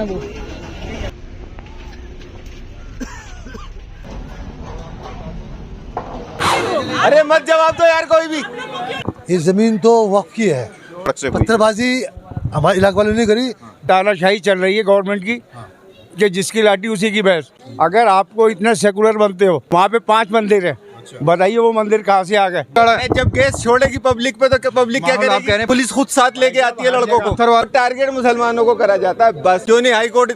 वो। अरे मत जवाब दो यार कोई भी। ये जमीन तो वक्फ की है, पत्थरबाजी हमारे इलाके वालों ने करी। तानाशाही चल रही है गवर्नमेंट की कि जिसकी लाठी उसी की भैंस। अगर आपको इतने सेकुलर बनते हो, वहाँ पे 5 मंदिर है, बताइए वो मंदिर कहाँ से आ गए? जब गैस छोड़ेगी पब्लिक पे तो पब्लिक क्या करेगी? पुलिस खुद साथ लेके आती है लड़कों को। टारगेट मुसलमानों को करा जाता है बस। क्यों नहीं हाई कोर्ट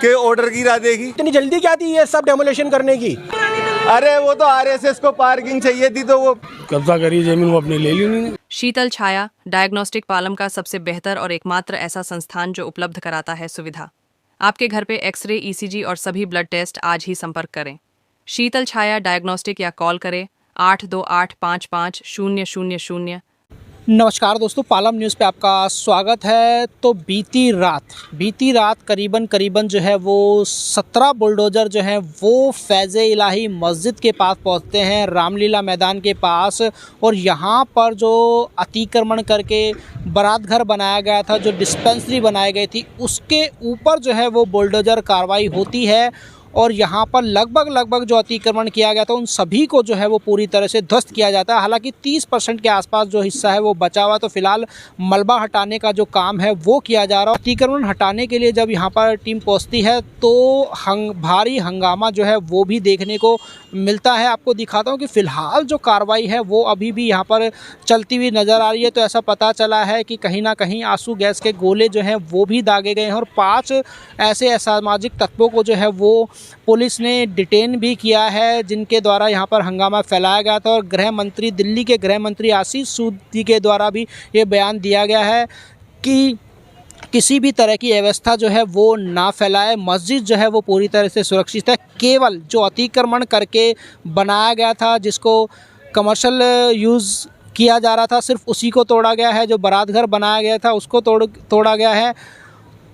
के ऑर्डर की राह देगी? इतनी जल्दी क्या थी ये सब डेमोलेशन करने की? अरे वो तो आरएसएस को पार्किंग चाहिए थी तो वो कब्जा करी जमीन वो अपने ले ली उन्होंने। शीतल छाया डायग्नोस्टिक पालम का सबसे बेहतर और एकमात्र ऐसा संस्थान जो उपलब्ध कराता है सुविधा। आपके घर पे एक्सरे, ईसीजी और सभी ब्लड टेस्ट आज ही संपर्क करें। शीतल छाया डायग्नोस्टिक या कॉल करें 82855000। नमस्कार दोस्तों, पालम न्यूज़ पे आपका स्वागत है। तो बीती रात करीबन जो है वो 17 बुलडोज़र जो हैं वो फैज़ इलाही मस्जिद के पास पहुंचते हैं, रामलीला मैदान के पास। और यहाँ पर जो अतिक्रमण करके बारात घर बनाया गया था, जो डिस्पेंसरी बनाई गई थी, उसके ऊपर जो है वो बुलडोज़र कार्रवाई होती है। और यहाँ पर लगभग जो अतिक्रमण किया गया था उन सभी को जो है वो पूरी तरह से ध्वस्त किया जाता है। हालांकि 30% के आसपास जो हिस्सा है वो बचा हुआ, तो फिलहाल मलबा हटाने का जो काम है वो किया जा रहा है। अतिक्रमण हटाने के लिए जब यहाँ पर टीम पहुँचती है तो भारी हंगामा जो है वो भी देखने को मिलता है। आपको दिखाता हूँ कि फ़िलहाल जो कार्रवाई है वो अभी भी यहाँ पर चलती हुई नज़र आ रही है। तो ऐसा पता चला है कि कहीं ना कहीं आंसू गैस के गोले जो हैं वो भी दागे गए हैं और 5 ऐसे असामाजिक तत्वों को जो है वो पुलिस ने डिटेन भी किया है, जिनके द्वारा यहाँ पर हंगामा फैलाया गया था। और दिल्ली के गृह मंत्री आशीष सूद जी के द्वारा भी ये बयान दिया गया है कि किसी भी तरह की अव्यवस्था जो है वो ना फैलाए। मस्जिद जो है वो पूरी तरह से सुरक्षित है। केवल जो अतिक्रमण करके बनाया गया था, जिसको कमर्शियल यूज़ किया जा रहा था, सिर्फ उसी को तोड़ा गया है। जो बारात घर बनाया गया था उसको तोड़ा गया है।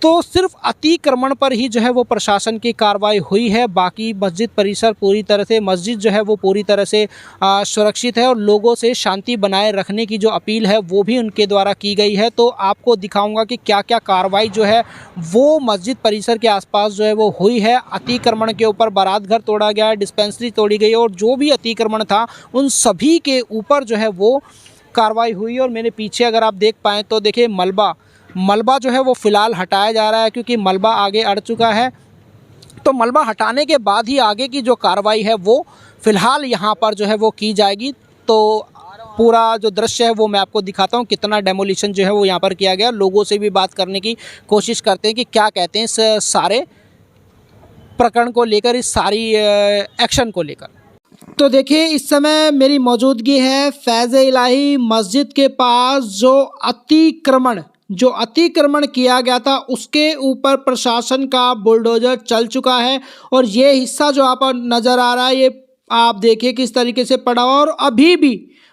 तो सिर्फ अतिक्रमण पर ही जो है वो प्रशासन की कार्रवाई हुई है। बाकी मस्जिद परिसर मस्जिद जो है वो पूरी तरह से सुरक्षित है और लोगों से शांति बनाए रखने की जो अपील है वो भी उनके द्वारा की गई है। तो आपको दिखाऊंगा कि क्या क्या कार्रवाई जो है वो मस्जिद परिसर के आसपास जो है वो हुई है। अतिक्रमण के ऊपर बारात घर तोड़ा गया है, डिस्पेंसरी तोड़ी गई है और जो भी अतिक्रमण था उन सभी के ऊपर जो है वो कार्रवाई हुई। और मेरे पीछे अगर आप देख पाएँ तो देखिए मलबा जो है वो फ़िलहाल हटाया जा रहा है, क्योंकि मलबा आगे अड़ चुका है। तो मलबा हटाने के बाद ही आगे की जो कार्रवाई है वो फ़िलहाल यहाँ पर जो है वो की जाएगी। तो पूरा जो दृश्य है वो मैं आपको दिखाता हूँ, कितना डेमोलिशन जो है वो यहाँ पर किया गया। लोगों से भी बात करने की कोशिश करते हैं कि क्या कहते हैं इस सारे प्रकरण को लेकर, इस सारी एक्शन को लेकर। तो देखिए इस समय मेरी मौजूदगी है फैज़ इलाही मस्जिद के पास। जो अतिक्रमण किया गया था उसके ऊपर प्रशासन का बुलडोज़र चल चुका है और ये हिस्सा जो आप नज़र आ रहा है ये आप देखिए किस तरीके से पड़ा हुआ।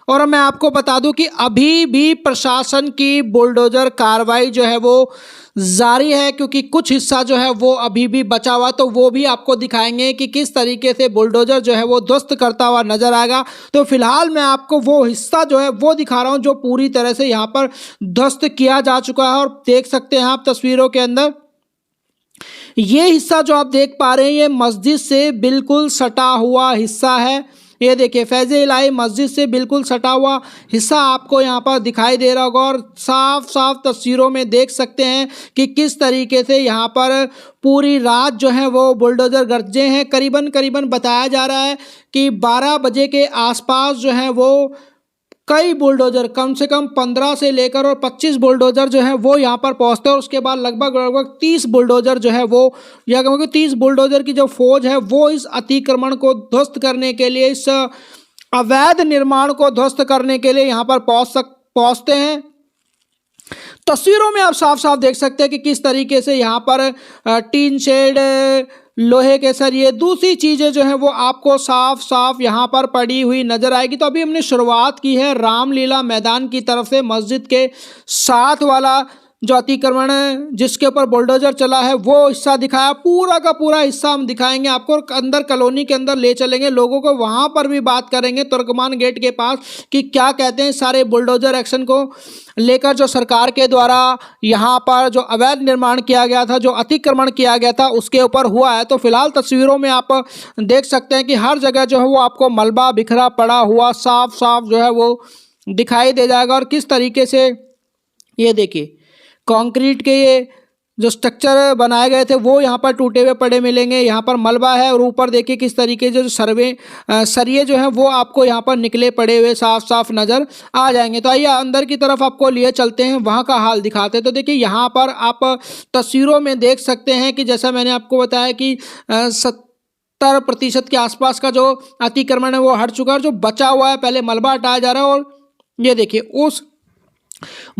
और मैं आपको बता दूं कि अभी भी प्रशासन की बुलडोज़र कार्रवाई जो है वो जारी है, क्योंकि कुछ हिस्सा जो है वो अभी भी बचा हुआ। तो वो भी आपको दिखाएंगे कि किस तरीके से बुलडोज़र जो है वो ध्वस्त करता हुआ नज़र आएगा। तो फिलहाल मैं आपको वो हिस्सा जो है वो दिखा रहा हूँ जो पूरी तरह से यहाँ पर ध्वस्त किया जा चुका है। और देख सकते हैं आप तस्वीरों के अंदर ये हिस्सा जो आप देख पा रहे हैं ये मस्जिद से बिल्कुल सटा हुआ हिस्सा है। ये देखिए फैज़ इलाही मस्जिद से बिल्कुल सटा हुआ हिस्सा आपको यहाँ पर दिखाई दे रहा होगा और साफ तस्वीरों में देख सकते हैं कि किस तरीके से यहाँ पर पूरी रात जो है वो बुलडोज़र गरजे हैं। करीबन बताया जा रहा है कि 12 बजे के आसपास जो है वो कई बुलडोज़र, कम से कम 15 से लेकर और 25 बुलडोज़र जो है वो यहाँ पर पहुँचते हैं। और उसके बाद लगभग 30 बुलडोज़र जो है वो, या कहूँगा 30 बुलडोज़र की जो फौज है वो इस अतिक्रमण को ध्वस्त करने के लिए, इस अवैध निर्माण को ध्वस्त करने के लिए यहाँ पर पहुँचते हैं। तस्वीरों में आप साफ देख सकते हैं कि किस तरीके से यहाँ पर टीन शेड, लोहे के सरिये, दूसरी चीज़ें जो हैं वो आपको साफ यहाँ पर पड़ी हुई नज़र आएगी। तो अभी हमने शुरुआत की है रामलीला मैदान की तरफ से, मस्जिद के साथ वाला जो अतिक्रमण जिसके ऊपर बुलडोजर चला है वो हिस्सा दिखाया, पूरा का पूरा हिस्सा हम दिखाएंगे आपको और अंदर कॉलोनी के अंदर ले चलेंगे, लोगों को वहां पर भी बात करेंगे तुर्कमान गेट के पास कि क्या कहते हैं सारे बुलडोजर एक्शन को लेकर जो सरकार के द्वारा यहाँ पर जो अवैध निर्माण किया गया था, जो अतिक्रमण किया गया था उसके ऊपर हुआ है। तो फिलहाल तस्वीरों में आप देख सकते हैं कि हर जगह जो है वो आपको मलबा बिखरा पड़ा हुआ साफ साफ जो है वो दिखाई दे जाएगा। और किस तरीके से ये देखिए कंक्रीट के ये जो स्ट्रक्चर बनाए गए थे वो यहाँ पर टूटे हुए पड़े मिलेंगे, यहाँ पर मलबा है और ऊपर देखिए किस तरीके से जो सरिये जो हैं वो आपको यहाँ पर निकले पड़े हुए साफ साफ नज़र आ जाएंगे। तो आइए अंदर की तरफ आपको लिए चलते हैं, वहाँ का हाल दिखाते हैं। तो देखिए यहाँ पर आप तस्वीरों में देख सकते हैं कि जैसा मैंने आपको बताया कि 70% के आसपास का जो अतिक्रमण है वो हट चुका है और जो बचा हुआ है पहले मलबा हटाया जा रहा है। और ये देखिए उस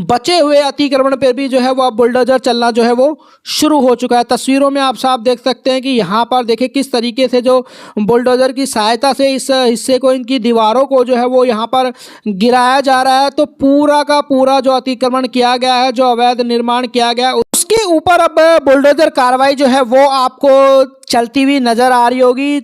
बचे हुए अतिक्रमण पर भी जो है वो अब बुलडोजर चलना जो है वो शुरू हो चुका है। तस्वीरों में आप साफ देख सकते हैं कि यहाँ पर देखिए किस तरीके से जो बुलडोजर की सहायता से इस हिस्से को, इनकी दीवारों को जो है वो यहाँ पर गिराया जा रहा है। तो पूरा का पूरा जो अतिक्रमण किया गया है, जो अवैध निर्माण किया गया है, उसके ऊपर अब बुलडोजर कार्रवाई जो है वो आपको चलती हुई नजर आ रही होगी।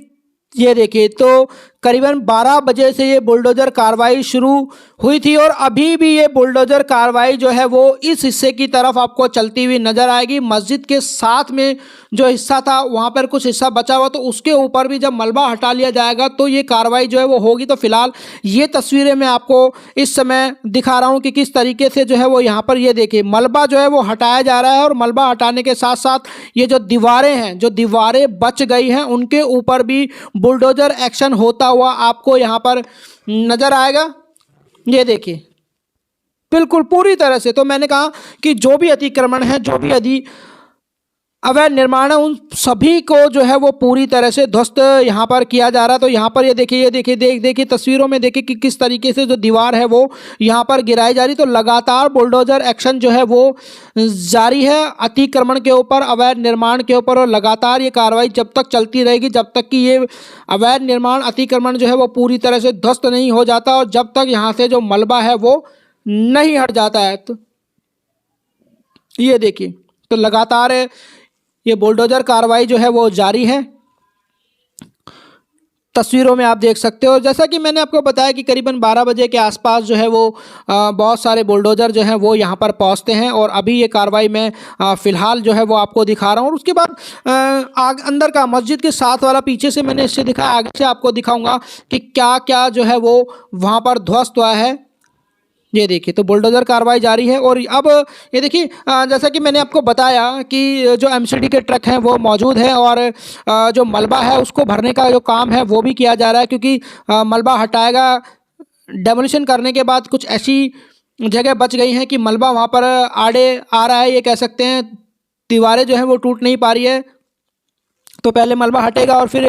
ये देखिए तो करीबन 12 बजे से ये बुलडोजर कार्रवाई शुरू हुई थी और अभी भी ये बुलडोजर कार्रवाई जो है वो इस हिस्से की तरफ आपको चलती हुई नज़र आएगी। मस्जिद के साथ में जो हिस्सा था वहाँ पर कुछ हिस्सा बचा हुआ, तो उसके ऊपर भी जब मलबा हटा लिया जाएगा तो ये कार्रवाई जो है वो होगी। तो फिलहाल ये तस्वीरें मैं आपको इस समय दिखा रहा हूँ कि किस तरीके से जो है वो यहाँ पर ये देखिए मलबा जो है वो हटाया जा रहा है और मलबा हटाने के साथ साथ ये जो दीवारें हैं, जो दीवारें बच गई हैं, उनके ऊपर भी बुलडोजर एक्शन होता हुआ आपको यहां पर नजर आएगा। ये देखिए बिल्कुल पूरी तरह से, तो मैंने कहा कि जो भी अतिक्रमण है, जो भी अवैध निर्माण है, उन सभी को जो है वो पूरी तरह से ध्वस्त यहाँ पर किया जा रहा है। तो यहाँ पर ये देखिए तस्वीरों में देखिए कि किस तरीके से जो दीवार है वो यहाँ पर गिराई जा रही। तो लगातार बुलडोजर एक्शन जो है वो जारी है अतिक्रमण के ऊपर, अवैध निर्माण के ऊपर, और लगातार ये कार्रवाई जब तक चलती रहेगी, जब तक कि ये अवैध निर्माण अतिक्रमण जो है वो पूरी तरह से ध्वस्त नहीं हो जाता और जब तक यहाँ से जो मलबा है वो नहीं हट जाता है। तो ये देखिए तो लगातार ये बुलडोजर कार्रवाई जो है वो जारी है। तस्वीरों में आप देख सकते हो, जैसा कि मैंने आपको बताया कि करीबन 12 बजे के आसपास जो है वो बहुत सारे बुलडोजर जो हैं वो यहाँ पर पहुँचते हैं और अभी ये कार्रवाई मैं फ़िलहाल जो है वो आपको दिखा रहा हूँ। और उसके बाद अंदर का मस्जिद के साथ वाला पीछे से मैंने इससे दिखाया, आगे से आपको दिखाऊंगा कि क्या क्या जो है वो वहाँ पर ध्वस्त हुआ है। ये देखिए तो बुलडोजर कार्रवाई जारी है। और अब ये देखिए जैसा कि मैंने आपको बताया कि जो एमसीडी के ट्रक हैं वो मौजूद हैं और जो मलबा है उसको भरने का जो काम है वो भी किया जा रहा है, क्योंकि मलबा हटाएगा, डेमोलिशन करने के बाद कुछ ऐसी जगह बच गई हैं कि मलबा वहाँ पर आड़े आ रहा है, ये कह सकते हैं दीवारें जो हैं वो टूट नहीं पा रही है। तो पहले मलबा हटेगा और फिर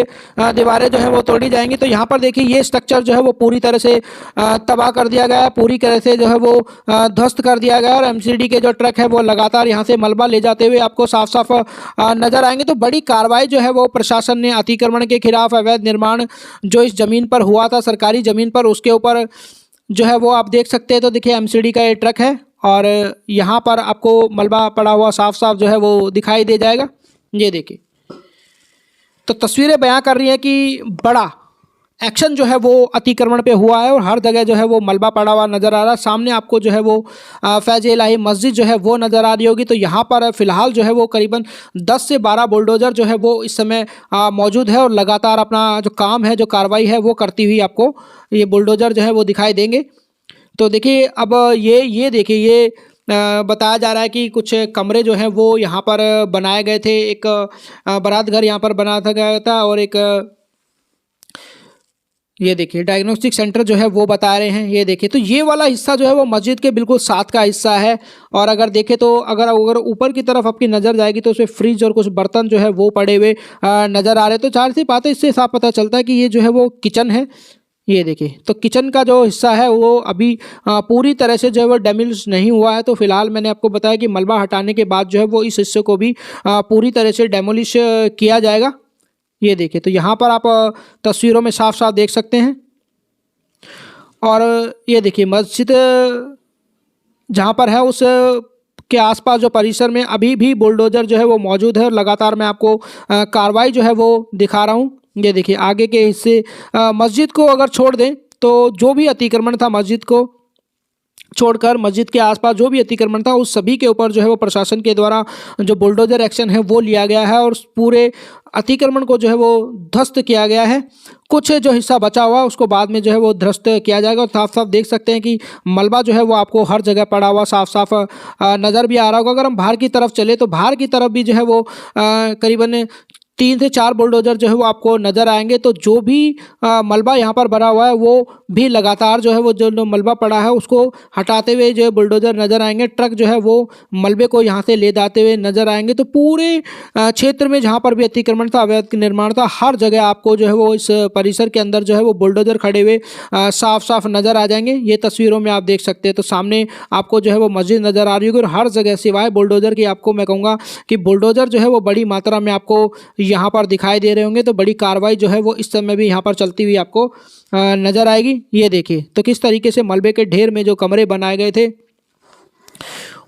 दीवारें जो है वो तोड़ी जाएंगी। तो यहाँ पर देखिए ये स्ट्रक्चर जो है वो पूरी तरह से तबाह कर दिया गया है, पूरी तरह से जो है वो ध्वस्त कर दिया गया है और एमसीडी के जो ट्रक है वो लगातार यहाँ से मलबा ले जाते हुए आपको साफ साफ नज़र आएंगे। तो बड़ी कार्रवाई जो है वो प्रशासन ने अतिक्रमण के खिलाफ, अवैध निर्माण जो इस ज़मीन पर हुआ था, सरकारी ज़मीन पर, उसके ऊपर जो है वो आप देख सकते हैं। तो देखिए एमसीडी का ये ट्रक है और यहाँ पर आपको मलबा पड़ा हुआ साफ साफ जो है वो दिखाई दे जाएगा। ये देखिए तो तस्वीरें बयां कर रही हैं कि बड़ा एक्शन जो है वो अतिक्रमण पे हुआ है और हर जगह जो है वो मलबा पड़ा हुआ नज़र आ रहा है। सामने आपको जो है वो फैज़ इलाही मस्जिद जो है वो नज़र आ रही होगी। तो यहाँ पर फ़िलहाल जो है वो करीबन 10 से 12 बुलडोज़र जो है वो इस समय मौजूद है और लगातार अपना जो काम है, जो कार्रवाई है वो करती हुई आपको ये बुलडोज़र जो है वो दिखाई देंगे। तो देखिए अब ये देखिए ये बताया जा रहा है कि कुछ कमरे जो हैं वो यहाँ पर बनाए गए थे, एक बारात घर यहाँ पर बनाया गया था और एक ये देखिए डायग्नोस्टिक सेंटर जो है वो बता रहे हैं। ये देखिए तो ये वाला हिस्सा जो है वो मस्जिद के बिल्कुल साथ का हिस्सा है और अगर देखें तो अगर ऊपर की तरफ आपकी नज़र जाएगी तो उसमें फ्रिज और कुछ बर्तन जो है वो पड़े हुए नज़र आ रहे हैं। तो चार सी बात है, इससे साफ पता चलता है कि ये जो है वो किचन है। ये देखिए तो किचन का जो हिस्सा है वो अभी पूरी तरह से जो है वो डेमोलिश नहीं हुआ है। तो फिलहाल मैंने आपको बताया कि मलबा हटाने के बाद जो है वो इस हिस्से को भी पूरी तरह से डेमोलिश किया जाएगा। ये देखिए तो यहाँ पर आप तस्वीरों में साफ साफ देख सकते हैं। और ये देखिए मस्जिद जहाँ पर है उस के आसपास जो परिसर में अभी भी बुलडोजर जो है वो मौजूद है और लगातार मैं आपको कार्रवाई जो है वो दिखा रहा हूँ। ये देखिए आगे के हिस्से मस्जिद को अगर छोड़ दें तो जो भी अतिक्रमण था मस्जिद को छोड़कर मस्जिद के आसपास जो भी अतिक्रमण था उस सभी के ऊपर जो है वो प्रशासन के द्वारा जो बुलडोजर एक्शन है वो लिया गया है और पूरे अतिक्रमण को जो है वो ध्वस्त किया गया है। कुछ जो हिस्सा बचा हुआ उसको बाद में जो है वो ध्वस्त किया जाएगा और साफ साफ देख सकते हैं कि मलबा जो है वो आपको हर जगह पड़ा हुआ साफ साफ नज़र भी आ रहा होगा। अगर हम बाहर की तरफ चले तो बाहर की तरफ भी जो है वो करीबन 3 से 4 बुलडोजर जो है वो आपको नज़र आएंगे। तो जो भी मलबा यहाँ पर भरा हुआ है वो भी लगातार जो है वो जो मलबा पड़ा है उसको हटाते हुए जो है बुलडोजर नज़र आएंगे। ट्रक जो है वो मलबे को यहाँ से ले जाते हुए नज़र आएंगे। तो पूरे क्षेत्र में जहाँ पर भी अतिक्रमण था अवैध निर्माण था हर जगह आपको जो है वो इस परिसर के अंदर जो है वो बुलडोजर खड़े हुए साफ साफ नज़र आ जाएंगे। ये तस्वीरों में आप देख सकते हैं। तो सामने आपको जो है वो मस्जिद नज़र आ रही होगी और हर जगह सिवाय बुलडोजर की आपको मैं कहूँगा कि बुलडोजर जो है वो बड़ी मात्रा में आपको यहाँ पर दिखाई दे रहे होंगे। तो बड़ी कार्रवाई जो है वो इस समय भी यहाँ पर चलती हुई आपको नज़र आएगी। ये देखिए तो किस तरीके से मलबे के ढेर में जो कमरे बनाए गए थे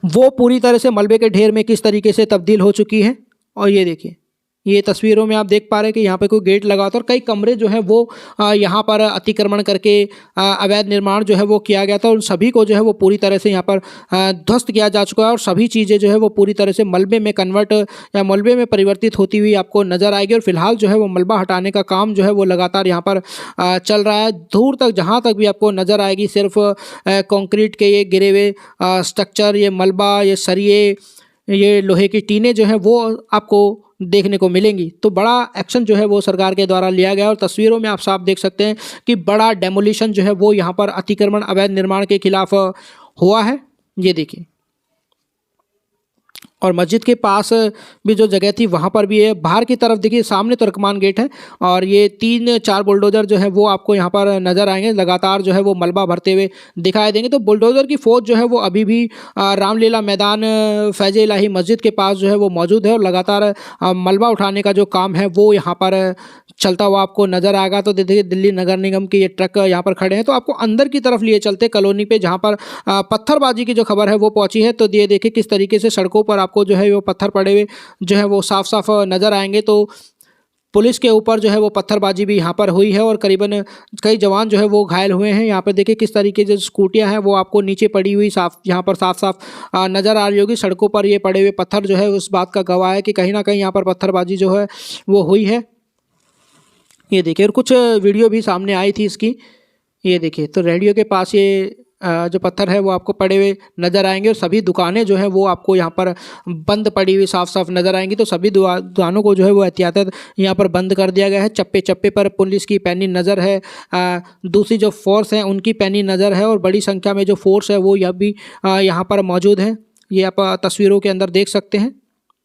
वो पूरी तरह से मलबे के ढेर में किस तरीके से तब्दील हो चुकी है। और ये देखिए ये तस्वीरों में आप देख पा रहे हैं कि यहाँ पे कोई गेट लगा था और कई कमरे जो है वो यहाँ पर अतिक्रमण करके अवैध निर्माण जो है वो किया गया था। उन सभी को जो है वो पूरी तरह से यहाँ पर ध्वस्त किया जा चुका है और सभी चीज़ें जो है वो पूरी तरह से मलबे में कन्वर्ट या मलबे में परिवर्तित होती हुई आपको नज़र आएगी। और फिलहाल जो है वो मलबा हटाने का काम जो है वो लगातार यहाँ पर चल रहा है। दूर तक जहाँ तक भी आपको नज़र आएगी सिर्फ कॉन्क्रीट के ये गिरे हुए स्ट्रक्चर, ये मलबा, ये सरिये, ये लोहे की टीनें जो है वो आपको देखने को मिलेंगी। तो बड़ा एक्शन जो है वो सरकार के द्वारा लिया गया और तस्वीरों में आप साफ देख सकते हैं कि बड़ा डेमोलिशन जो है वो यहाँ पर अतिक्रमण अवैध निर्माण के खिलाफ हुआ है। ये देखिए और मस्जिद के पास भी जो जगह थी वहाँ पर भी है। बाहर की तरफ देखिए सामने तुर्कमान गेट है और ये 3-4 बुलडोजर जो है वो आपको यहाँ पर नज़र आएंगे। लगातार जो है वो मलबा भरते हुए दिखाई देंगे। तो बुलडोजर की फ़ौज जो है वो अभी भी रामलीला मैदान फैज़ इलाही मस्जिद के पास जो है वो मौजूद है और लगातार मलबा उठाने का जो काम है वो यहाँ पर चलता हुआ आपको नज़र आएगा। तो देखिए दिल्ली नगर निगम के ये ट्रक यहाँ पर खड़े हैं। तो आपको अंदर की तरफ लिए चलते कॉलोनी पे जहाँ पर पत्थरबाजी की जो खबर है वो पहुँची है। तो ये देखिए किस तरीके से सड़कों पर आपको जो है वो पत्थर पड़े हुए जो है वो साफ साफ नज़र आएंगे। तो पुलिस के ऊपर जो है वो पत्थरबाजी भी यहाँ पर हुई है और करीबन कई जवान जो है वो घायल हुए हैं। यहाँ पर देखिए किस तरीके से स्कूटियाँ हैं वो आपको नीचे पड़ी हुई साफ यहाँ पर साफ साफ नज़र आ रही होगी। सड़कों पर ये पड़े हुए पत्थर जो है उस बात का गवाह है कि कहीं ना कहीं यहाँ पर पत्थरबाजी जो है वो हुई है। ये देखिए और कुछ वीडियो भी सामने आई थी इसकी। ये देखिए तो रेडियो के पास ये जो पत्थर है वो आपको पड़े हुए नज़र आएंगे और सभी दुकानें जो है वो आपको यहाँ पर बंद पड़ी हुई साफ साफ नज़र आएंगी। तो सभी दुकानों को जो है वो एहतियातन यहाँ पर बंद कर दिया गया है। चप्पे चप्पे पर पुलिस की पैनी नज़र है, दूसरी जो फोर्स है उनकी पैनी नज़र है और बड़ी संख्या में जो फोर्स है वो यह भी यहाँ पर मौजूद है। ये आप तस्वीरों के अंदर देख सकते हैं।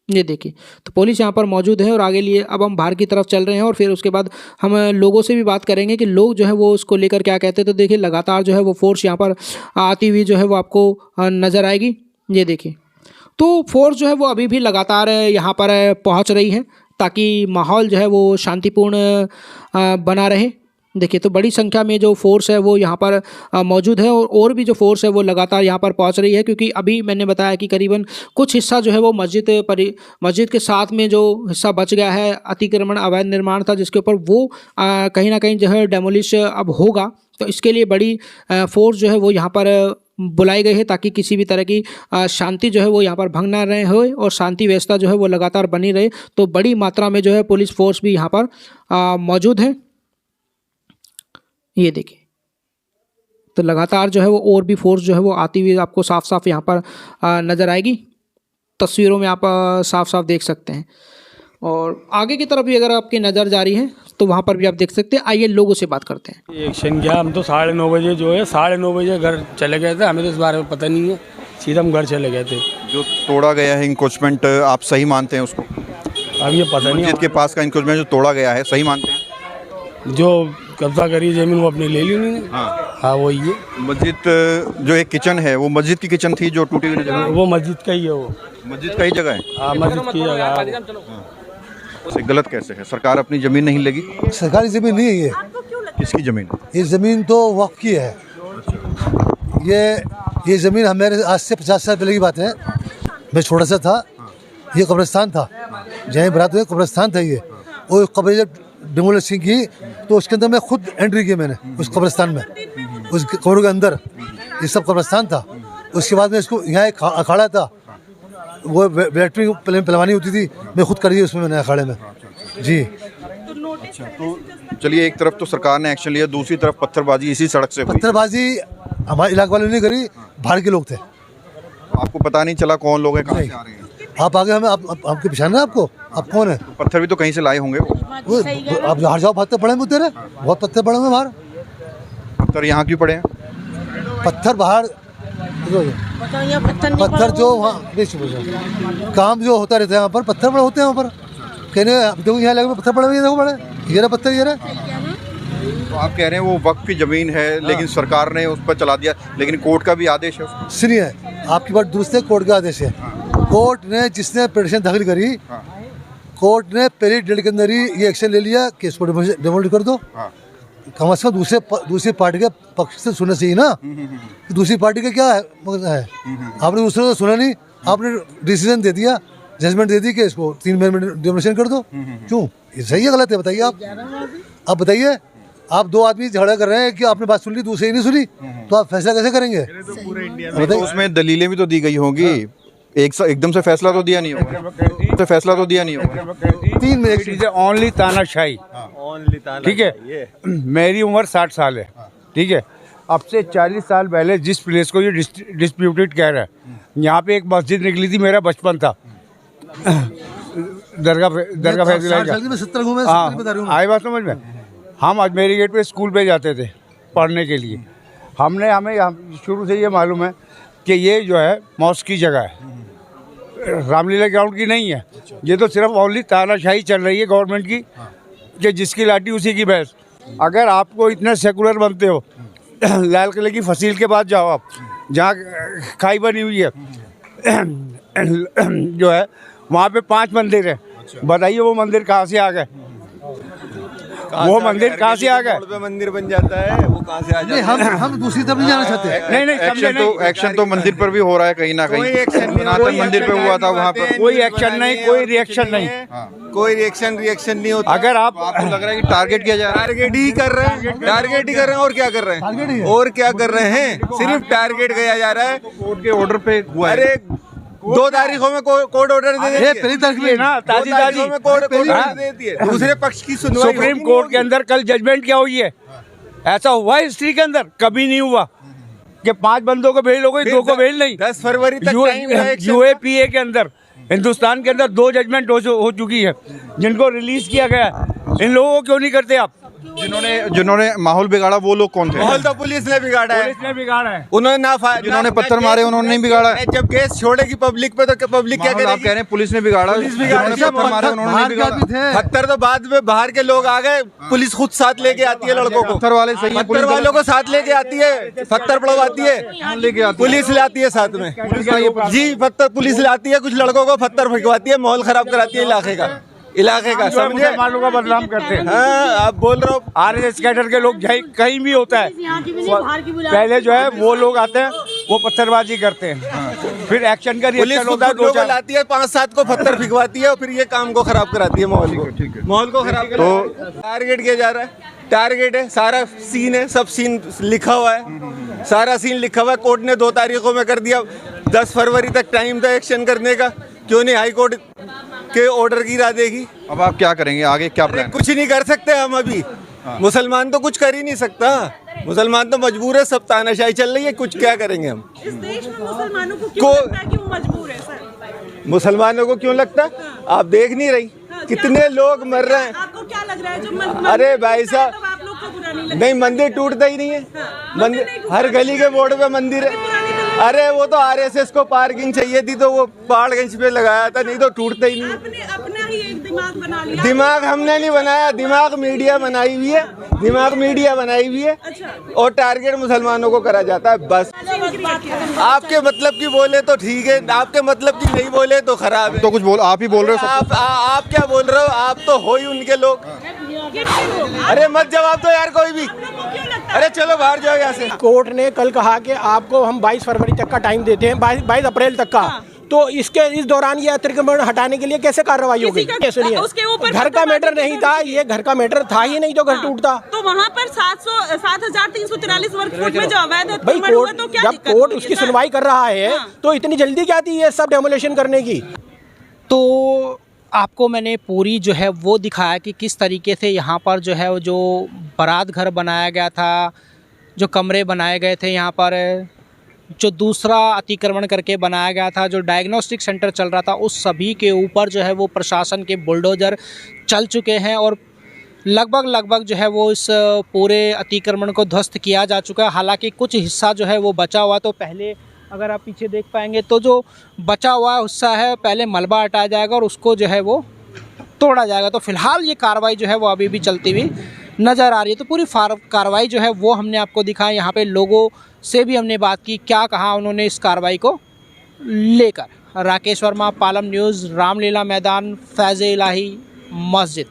ये देखिए तो पुलिस यहाँ पर मौजूद है और आगे लिए अब हम बाहर की तरफ चल रहे हैं और फिर उसके बाद हम लोगों से भी बात करेंगे कि लोग जो है वो उसको लेकर क्या कहते हैं। तो देखिए लगातार जो है वो फोर्स यहाँ पर आती हुई जो है वो आपको नज़र आएगी। ये देखिए तो फोर्स जो है वो अभी भी लगातार यहाँ पर पहुँच रही है ताकि माहौल जो है वो शांतिपूर्ण बना रहे। देखिए तो बड़ी संख्या में जो फोर्स है वो यहाँ पर मौजूद है और भी जो फोर्स है वो लगातार यहाँ पर पहुँच रही है क्योंकि अभी मैंने बताया कि करीबन कुछ हिस्सा जो है वो मस्जिद के साथ में जो हिस्सा बच गया है अतिक्रमण अवैध निर्माण था जिसके ऊपर वो कहीं ना कहीं जो है डेमोलिश अब होगा। तो इसके लिए बड़ी फोर्स जो है वो यहाँ पर बुलाई गई है ताकि किसी भी तरह की शांति जो है वो यहाँ पर भंग ना रहे हो और शांति व्यवस्था जो है वो लगातार बनी रहे। तो बड़ी मात्रा में जो है पुलिस फोर्स भी यहाँ पर मौजूद है। ये देखिए तो लगातार जो है वो और भी फोर्स जो है वो आती हुई आपको साफ साफ यहाँ पर नज़र आएगी। तस्वीरों में आप साफ साफ देख सकते हैं और आगे की तरफ भी अगर आपकी नज़र जारी है तो वहाँ पर भी आप देख सकते हैं। आइए लोगों से बात करते हैं। एक्शन किया हम तो 9:30 बजे जो है 9:30 बजे घर चले गए थे। हमें तो इस बारे में पता नहीं है, सीधा हम घर चले गए थे। जो तोड़ा गया है इंक्रोचमेंट आप सही मानते हैं उसको? अब ये पता नहीं मस्जिद के पास का इंक्रोचमेंट जो तोड़ा गया है सही मानते हैं? जो कब्जा करी जमीन वो अपनी ले ली उन्होंने। हाँ वही है। मस्जिद जो एक किचन है वो मस्जिद की किचन थी जो टूटी हुई नजर आ रही है? वो मस्जिद का ही है। वो मस्जिद का ही जगह है? हाँ मस्जिद की जगह। से गलत कैसे है? सरकार अपनी जमीन नहीं लेगी? सरकारी जमीन नहीं है ये। किसकी जमीन? ये जमीन तो वक्फ की है। ये जमीन हमारे आज से 50 साल पहले की बात है। मैं छोटा सा था, ये कब्रिस्तान था, जहाँ बरात हुई कब्रिस्तान था ये। वो कब्र जब डिमोलिशिंग की तो उसके अंदर मैं खुद एंट्री की मैंने उस कब्रिस्तान में, उस कब्र के अंदर ये सब कब्रिस्तान था। उसके बाद में इसको यहाँ एक अखाड़ा था, वो बैटरी पहलवानी होती थी, मैं खुद करी उसमें मैंने अखाड़े में जी। तो चलिए, एक तरफ तो सरकार ने एक्शन लिया, दूसरी तरफ पत्थरबाजी इसी सड़क से हुई। पत्थरबाजी हमारे इलाके वालों ने करी, बाहर के लोग थे। आपको पता नहीं चला कौन लोग हैं, कहाँ से आ रहे हैं? आप आगे हमें आपके पहचान है आपको, आप कौन है? पत्थर भी तो कहीं से लाए होंगे वो। आप बाहर जाओ, पत्थर पड़े हैं तेरे, बहुत पत्थर पड़े हुए बाहर। पत्थर यहाँ क्यों पड़े हैं? पत्थर बाहर, पत्थर जो वहाँ काम जो होता रहता है वहाँ पर पत्थर पड़े होते हैं वहाँ पर। कहने देखो यहाँ लगे पत्थर पड़े हुए, देखो पड़े, ये रहा पत्थर, ये रहा। तो आप कह रहे हैं वो वक्त की जमीन है, लेकिन सरकार ने उस पर चला दिया, लेकिन कोर्ट का भी आदेश है। सुनिए, आपकी बात दुरुस्त है, कोर्ट का आदेश है। कोर्ट ने जिसने पिटीशन दाखिल करी, कोर्ट ने पहली डेट के अंदर ही ये एक्शन ले लिया कि इसको डिमोलिश कर दो। कम से कम दूसरी पार्टी के पक्ष से सुनना चाहिए ना, कि दूसरी पार्टी का क्या है। आपने दूसरे को सुना नहीं, आपने डिसीजन दे दिया, जजमेंट दे दी कि इसको 3 महीने में डिमोलिशन कर दो। क्यों, ये सही है गलत है बताइए आप बताइए। आप 2 आदमी झगड़ा कर रहे हैं कि आपने बात सुन ली, दूसरी नहीं सुनी, तो आप फैसला कैसे करेंगे? तो उसमें दलीलें भी तो दी गई होंगी, एकदम से फैसला तो दिया नहीं होगा, फैसला तो दिया नहीं होगा। 3 में एक चीज़ें ओनली तानाशाही, ठीक है। मेरी उम्र 60 साल है, ठीक है। अब से 40 साल पहले जिस प्लेस को ये डिस्प्यूटेड कह रहा है, यहाँ पे एक मस्जिद निकली थी, मेरा बचपन था। दरगाह फैसला, हाँ आई बात समझ में। हम अजमेरी गेट पे स्कूल पे जाते थे पढ़ने के लिए। हमें शुरू से ये मालूम है कि ये जो है मॉस्क की जगह है, रामलीला ग्राउंड की नहीं है। ये तो सिर्फ ओनली तानाशाही चल रही है गवर्नमेंट की, कि जिसकी लाठी उसी की भैंस। अगर आपको इतने सेकुलर बनते हो, लाल किले की फसील के बाद जाओ आप, जहाँ खाई बनी हुई है जो है, वहाँ पे 5 मंदिर है। बताइए वो मंदिर कहाँ से आ गए? वो मंदिर कहाँ से आ गए? मंदिर बन जाता है, वो कहाँ से आ जाता है? हम दूसरी तरफ नहीं जाना चाहते। नहीं, एक्शन तो मंदिर पर भी हो रहा है कहीं ना कहीं। सनातन मंदिर पे हुआ था, वहाँ पर कोई एक्शन नहीं, कोई रिएक्शन नहीं, कोई रिएक्शन नहीं होता। अगर आपको लग रहा है कि टारगेट किया जा रहा है? टारगेट ही कर रहे हैं, और क्या कर रहे हैं? और क्या कर रहे हैं? सिर्फ टारगेट किया जा रहा है। कोर्ट के ऑर्डर पे हुआ है। अरे 2 तारीखों में कोर्ट ऑर्डर दे देती है, पहली तारीख में ना, ताजी में कोर्ट ऑर्डर दे देती है। दूसरे पक्ष की सुनवाई सुप्रीम कोर्ट के अंदर कल जजमेंट क्या हुई है? ऐसा हुआ हिस्ट्री के अंदर कभी नहीं हुआ कि 5 बंदों को बेल हो गई, 2 को बेल नहीं। 10 फरवरी तक टाइम है। यूएपीए के अंदर, हिंदुस्तान के अंदर 2 जजमेंट हो चुकी है, जिनको रिलीज किया गया। इन लोगों को क्यों नहीं करते आप? जिन्होंने माहौल बिगाड़ा वो लोग कौन थे? माहौल तो पुलिस ने बिगाड़ा है। पुलिस ने बिगाड़ा है। उन्होंने जिन्होंने पत्थर मारे उन्होंने नहीं बिगाड़ा। जब केस छोड़ेगी पब्लिक पे तो पब्लिक क्या करेगी? आप कह रहे हैं पुलिस ने बिगाड़ा, जिन्होंने पत्थर मारे उन्होंने नहीं बिगाड़ा। पत्थर तो बाद में बाहर के लोग आ गए, पुलिस खुद साथ लेके आती है लड़कों को। पत्थर वाले सही है, पत्थर वालों को साथ लेके आती है, पत्थर पड़वाती है, लेके आती पुलिस लाती है साथ में जी। पत्थर पुलिस लाती है, कुछ लड़कों को पत्थर फेंकवाती है, माहौल खराब कराती है इलाके का समझे? मालूम का बदनाम करते हैं। हाँ, आप बोल रहे हो आरएसएस कैडर के लोग कहीं भी होता है, पहले जो है वो लोग आते हैं, वो पत्थरबाजी करते हैं, फिर एक्शन का पुलिस रिएक्शन होता है। लोगों को लाती है, 5-7 को पत्थर फिकवाती है और फिर ये काम को खराब कराती है, माहौल को खराब। तो टारगेट किया जा रहा है, टारगेट है, सारा सीन है, सब सीन लिखा हुआ है, सारा सीन लिखा हुआ है। कोर्ट ने 2 तारीखों में कर दिया, 10 फरवरी तक टाइम था एक्शन करने का। क्यों नहीं हाई कोर्ट के ऑर्डर की राह देगी? अब आप क्या करेंगे आगे, क्या प्लान? कुछ नहीं कर सकते हम अभी। मुसलमान तो कुछ कर ही नहीं सकता, मुसलमान तो मजबूर है, सब तानाशाही चल रही है, कुछ क्या करेंगे हम? इस देश में मुसलमानों को क्यों लगता है कि वो मजबूर है सर? मुसलमानों को क्यों लगता है? आप देख नहीं रही कितने लोग मर रहे हैं? आपको क्या लग रहा है जो अरे भाई साहब, आप लोग को बुरा नहीं लगता? नहीं, मंदिर टूटता ही नहीं है। मंदिर हर गली के बोर्ड पे मंदिर है। अरे वो तो आरएसएस को पार्किंग चाहिए थी तो वो पहाड़गंज पे लगाया था, नहीं तो टूटता ही नहीं। आपने अपना ही एक दिमाग बना लिया। दिमाग हमने नहीं बनाया, दिमाग मीडिया बनाई हुई है, और टारगेट मुसलमानों को करा जाता है बस। आपके मतलब की बोले तो ठीक है, आपके मतलब की नहीं बोले तो खराब है। तो कुछ बोल, आप ही बोल रहे हो। आप क्या बोल रहे हो? आप तो हो ही उनके लोग। अरे मत जवाब दो यार कोई भी। अरे चलो बाहर जाओ यहाँ से। कोर्ट ने कल कहा कि आपको हम 22 फरवरी तक का टाइम देते हैं, 22 अप्रैल तक का। तो इस दौरान ये अतिक्रमण हटाने के लिए कैसे कार्रवाई होगी? सुनिए, उसके ऊपर घर का मैटर नहीं था, ये घर का मैटर था ही नहीं, तो घर टूटता। तो वहाँ पर 7,343 वर्ग फुट में जो अवैध भाई अतिक्रमण हुआ, कोर्ट, तो क्या जब दिक्कत कोर्ट होगी उसकी सर? सुनवाई कर रहा है तो इतनी जल्दी क्या थी ये सब डेमोलेशन करने की? तो आपको मैंने पूरी जो है वो दिखाया कि किस तरीके से यहाँ पर जो है वो जो बारात घर बनाया गया था, जो कमरे बनाए गए थे यहाँ पर, जो दूसरा अतिक्रमण करके बनाया गया था, जो डायग्नोस्टिक सेंटर चल रहा था, उस सभी के ऊपर जो है वो प्रशासन के बुलडोज़र चल चुके हैं और लगभग जो है वो इस पूरे अतिक्रमण को ध्वस्त किया जा चुका है। हालांकि कुछ हिस्सा जो है वो बचा हुआ, तो पहले अगर आप पीछे देख पाएंगे तो जो बचा हुआ हिस्सा है पहले मलबा हटाया जाएगा और उसको जो है वो तोड़ा जाएगा। तो फिलहाल ये कार्रवाई जो है वो अभी भी चलती हुई नज़र आ रही है। तो पूरी कार्रवाई जो है वो हमने आपको दिखाया। यहाँ पे लोगों से भी हमने बात की, क्या कहा उन्होंने इस कार्रवाई को लेकर। राकेश वर्मा, पालम न्यूज़, रामलीला मैदान, फैज़-ए-इलाही मस्जिद।